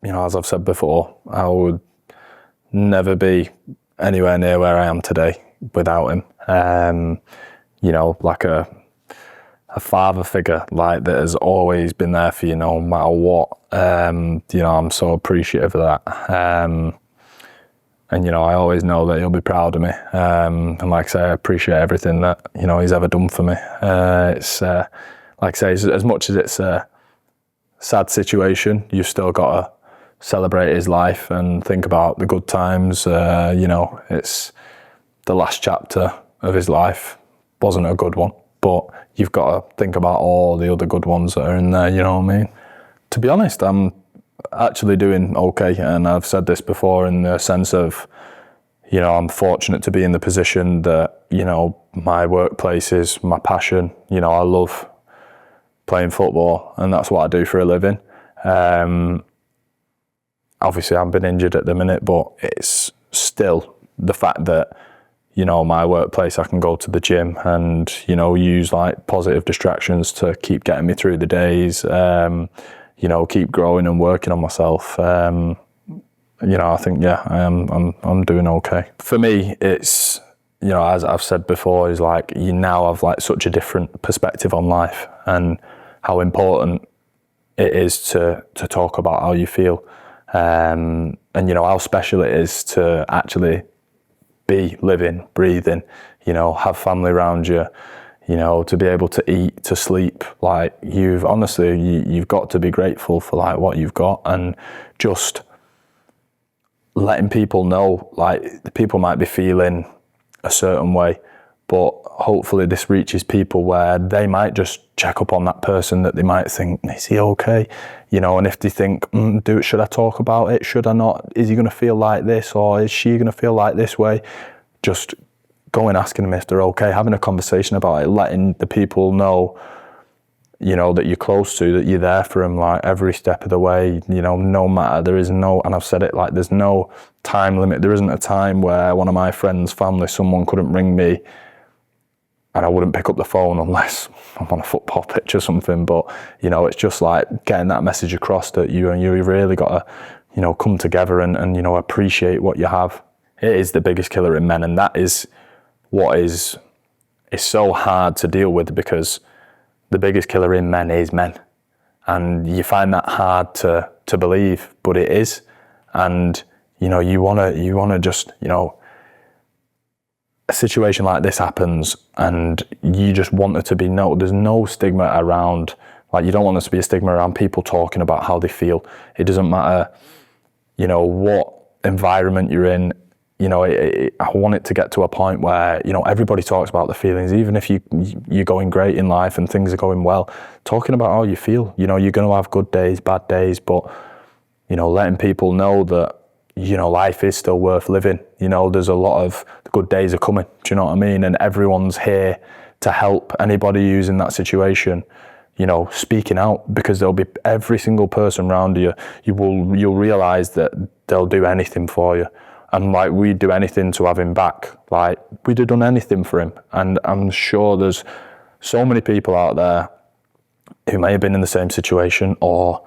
as I've said before, I would never be anywhere near where I am today without him. Like a father figure, like, that has always been there for you no matter what. I'm so appreciative of that. And I always know that he'll be proud of me. And like I say, I appreciate everything that, he's ever done for me. It's, like I say, as much as it's a sad situation, you've still got to celebrate his life and think about the good times. It's the last chapter of his life. Wasn't a good one, but you've got to think about all the other good ones that are in there, you know what I mean? To be honest, I'm actually doing okay, and I've said this before in the sense of, I'm fortunate to be in the position that, my workplace is my passion. I love playing football, and that's what I do for a living. Obviously, I've been injured at the minute, but it's still the fact that, my workplace, I can go to the gym and, use like positive distractions to keep getting me through the days, keep growing and working on myself. I think, I'm doing okay. For me, it's, as I've said before, is like, you now have like such a different perspective on life and how important it is to talk about how you feel. And how special it is to actually be living, breathing, have family around you, to be able to eat, to sleep. Like, you've got to be grateful for like what you've got, and just letting people know, like, the people might be feeling a certain way, but hopefully this reaches people where they might just check up on that person that they might think, is he okay? And if they think, should I talk about it? Should I not? Is he going to feel like this, or is she going to feel like this way? Just going asking them if they're okay, having a conversation about it, letting the people know, that you're close to, that you're there for them, like, every step of the way, no matter, there is no, and I've said it, like, there's no time limit. There isn't a time where one of my friends' family, someone couldn't ring me and I wouldn't pick up the phone unless I'm on a football pitch or something. But, it's just like getting that message across that you really got to, come together and appreciate what you have. It is the biggest killer in men, and that is what is so hard to deal with, because the biggest killer in men is men. And you find that hard to believe, but it is. And, you wanna just, a situation like this happens and you just want it to be there's no stigma around, like, you don't want there to be a stigma around people talking about how they feel. It doesn't matter, what environment you're in. I want it to get to a point where, everybody talks about the feelings, even if you're going great in life and things are going well, talking about how you feel. You're going to have good days, bad days, but, letting people know that, life is still worth living. There's a lot of good days are coming. Do you know what I mean? And everyone's here to help anybody who's in that situation, speaking out, because there'll be every single person around you. You'll realise that they'll do anything for you. And like, we'd do anything to have him back. Like, we'd have done anything for him. And I'm sure there's so many people out there who may have been in the same situation, or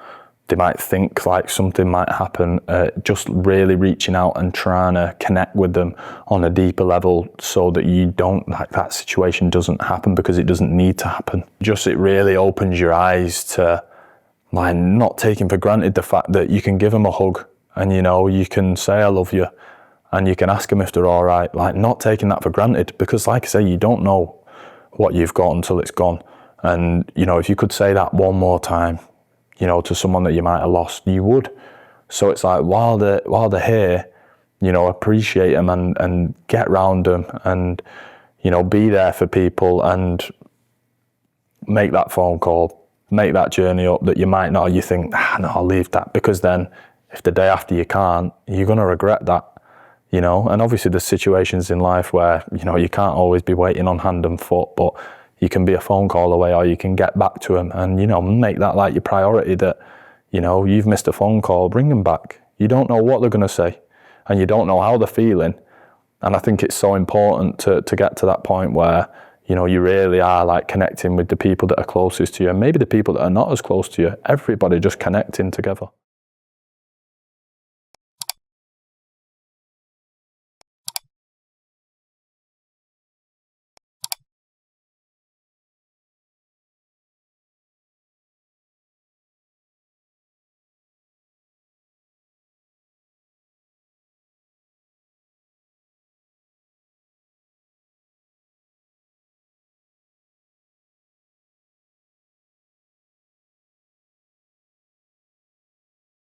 they might think like something might happen, just really reaching out and trying to connect with them on a deeper level, so that you don't, like, that situation doesn't happen, because it doesn't need to happen. It really opens your eyes to, like, not taking for granted the fact that you can give them a hug and, you can say, I love you, and you can ask them if they're all right. Like, not taking that for granted, because like I say, you don't know what you've got until it's gone. And, if you could say that one more time, to someone that you might have lost, you would. So it's like, while they're here, appreciate them and get round them and, be there for people, and make that phone call, make that journey up that you might not, you think, no, I'll leave that, because then if the day after you can't, you're going to regret that, And obviously there's situations in life where, you can't always be waiting on hand and foot, but you can be a phone call away, or you can get back to them and, make that like your priority, that, you've missed a phone call, bring them back. You don't know what they're going to say, and you don't know how they're feeling. And I think it's so important to get to that point where, you really are like connecting with the people that are closest to you, and maybe the people that are not as close to you, everybody just connecting together.